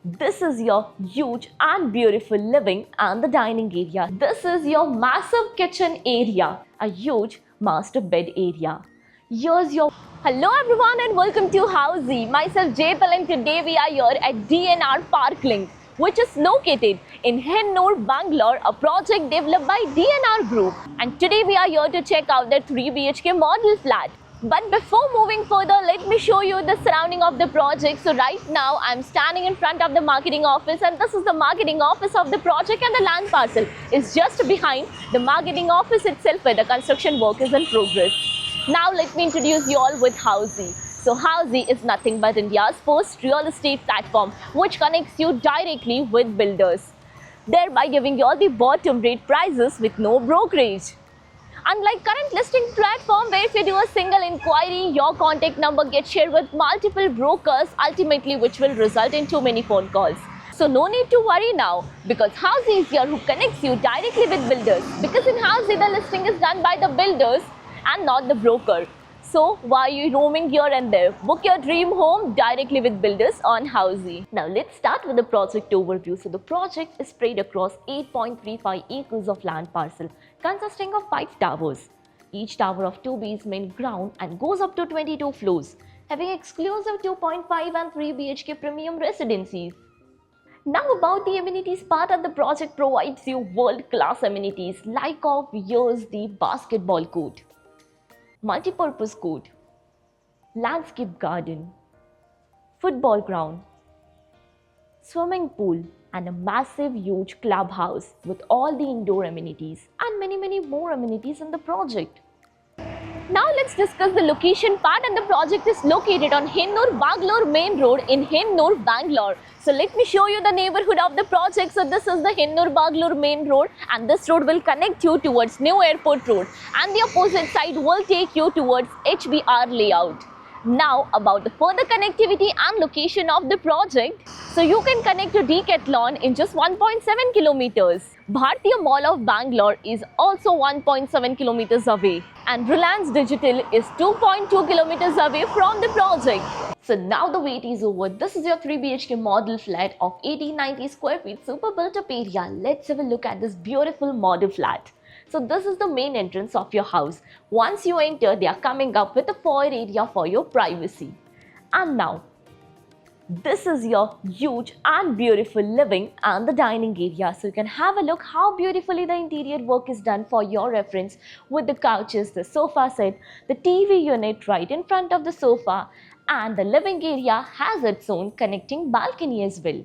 This is your huge and beautiful living and the dining area. This is your massive kitchen area, a huge master bed area. Here's your Hello everyone and welcome to Housey. Myself Jaypal and today we are here at DNR Park Link, which is located in Hennur, Bangalore, a project developed by DNR Group. And today we are here to check out the 3 BHK model flat. But before moving further, let me show you the surrounding of the project. So right now I'm standing in front of the marketing office, and this is the marketing office of the project, and the land parcel is just behind the marketing office itself where the construction work is in progress. Now let me introduce you all with Housey. So Housey is nothing but India's first real estate platform which connects you directly with builders, thereby giving you all the bottom rate prices with no brokerage. Unlike current listing platform where if you do a single inquiry, your contact number gets shared with multiple brokers, ultimately which will result in too many phone calls. So no need to worry now, because Housey is here who connects you directly with builders. Because in Housey the listing is done by the builders and not the broker. So why are you roaming here and there? Book your dream home directly with builders on Housey. Now let's start with the project overview. So the project is spread across 8.35 acres of land parcel consisting of 5 towers. Each tower of 2 basement ground and goes up to 22 floors, having exclusive 2.5 and 3 BHK premium residencies. Now about the amenities part of the project provides you world-class amenities like here's the basketball court, multi-purpose court, landscape garden, football ground, swimming pool, and a massive huge clubhouse with all the indoor amenities and many more amenities in the project. Now let's discuss the location part, and the project is located on Hennur Bangalore main road in Hennur, Bangalore. So let me show you the neighborhood of the project. So this is the Hennur Bangalore main road, and this road will connect you towards New Airport Road, and the opposite side will take you towards HBR layout. Now about the further connectivity and location of the project. So you can connect to Decathlon in just 1.7 kilometers. Bhartiya Mall of Bangalore is also 1.7 kilometers away, and Reliance Digital is 2.2 kilometers away from the project. So now the wait is over. This is your 3 BHK model flat of 1890 square feet super built up area. Let's have a look at this beautiful model flat. So this is the main entrance of your house. Once you enter, they are coming up with a foyer area for your privacy. And now, this is your huge and beautiful living and the dining area. So you can have a look how beautifully the interior work is done for your reference, with the couches, the sofa set, the TV unit right in front of the sofa, and the living area has its own connecting balcony as well,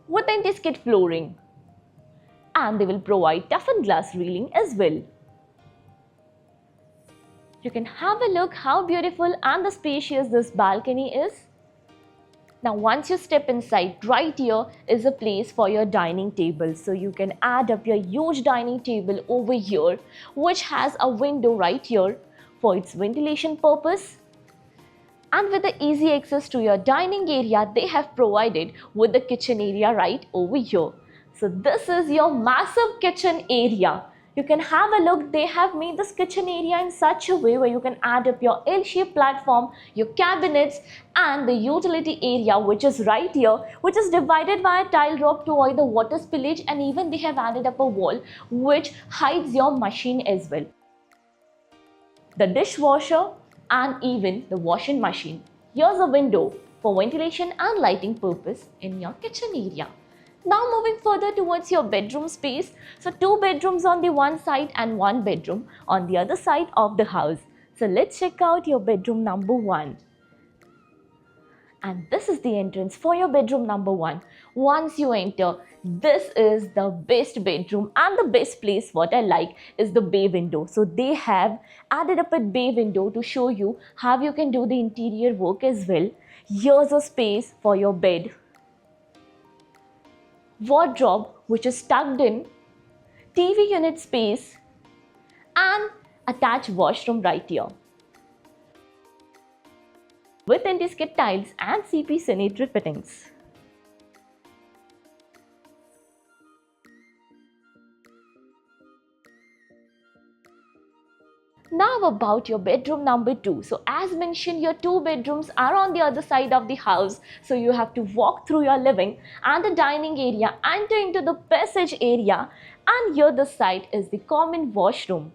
with anti-skid flooring. And they will provide toughened glass railing as well. You can have a look how beautiful and the spacious this balcony is. Now once you step inside, right here is a place for your dining table. So you can add up your huge dining table over here, which has a window right here for its ventilation purpose. And with the easy access to your dining area, they have provided with the kitchen area right over here. So this is your massive kitchen area. You can have a look. They have made this kitchen area in such a way where you can add up your L-shaped platform, your cabinets, and the utility area, which is right here, which is divided by a tile drop to avoid the water spillage, and even they have added up a wall which hides your machine as well, the dishwasher, and even the washing machine. Here's a window for ventilation and lighting purpose in your kitchen area. Now moving further towards your bedroom space. So 2 bedrooms on the one side and 1 bedroom on the other side of the house. So let's check out your bedroom number 1. And this is the entrance for your bedroom number 1. Once you enter, this is the best bedroom, and the best place what I like is the bay window. So they have added up a bay window to show you how you can do the interior work as well. Here's a space for your bed, wardrobe which is tucked in, TV unit space, and attached washroom right here with anti-skid tiles and CP sanitary fittings. Now about your bedroom number 2. So as mentioned, your 2 bedrooms are on the other side of the house. So you have to walk through your living and the dining area, enter into the passage area, and here the side is the common washroom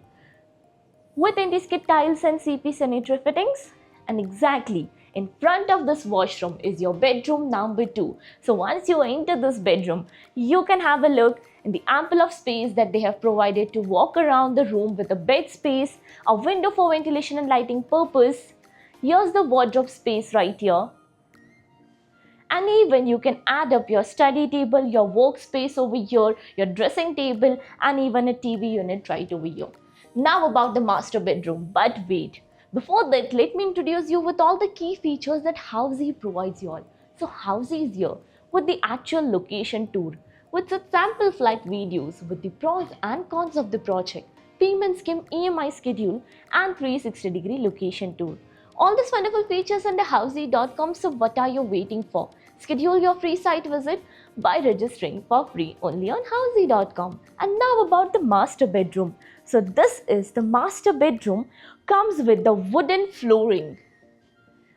with anti-skid tiles and CP sanitary fittings. And exactly in front of this washroom is your bedroom number 2. So once you enter this bedroom, you can have a look in the ample of space that they have provided to walk around the room with a bed space, a window for ventilation and lighting purpose. Here's the wardrobe space right here. And even you can add up your study table, your workspace over here, your dressing table, and even a TV unit right over here. Now about the master bedroom, but wait. Before that, let me introduce you with all the key features that Housey provides you all. So Housey is here with the actual location tour, with the sample flight videos, with the pros and cons of the project, payment scheme, EMI schedule, and 360-degree location tour. All these wonderful features under Housey.com, so what are you waiting for? Schedule your free site visit by registering for free only on Housey.com. And now about the master bedroom. So this is the master bedroom, comes with the wooden flooring,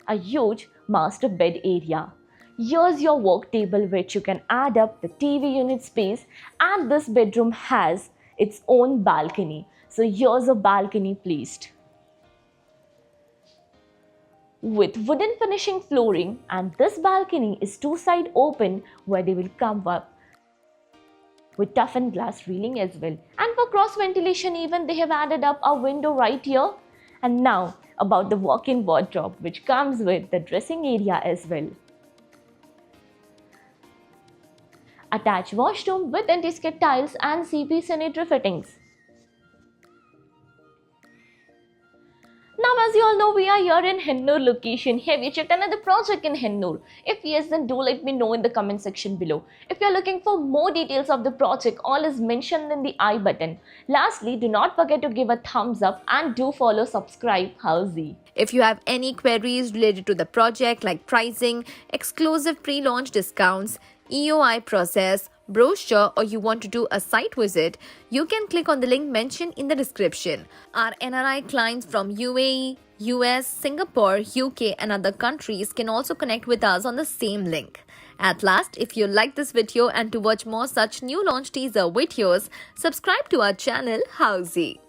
a huge master bed area. Here's your work table which you can add up the TV unit space, and this bedroom has its own balcony. So here's a balcony placed with wooden finishing flooring, and this balcony is two-side open where they will come up with toughened glass railing as well. And for cross ventilation even they have added up a window right here. And now about the walk-in wardrobe which comes with the dressing area as well. Attached washroom with anti-skid tiles and CP sanitary fittings. Now, as you all know, we are here in Hennur location. Have you checked another project in Hennur? If yes, then do let me know in the comment section below. If you are looking for more details of the project, all is mentioned in the I button. Lastly, do not forget to give a thumbs up and do follow subscribe Housey. If you have any queries related to the project like pricing, exclusive pre-launch discounts, EOI process, brochure, or you want to do a site visit, you can click on the link mentioned in the description. Our NRI clients from UAE, US, Singapore, UK and other countries can also connect with us on the same link. At last, if you like this video and to watch more such new launch teaser videos, subscribe to our channel Housey.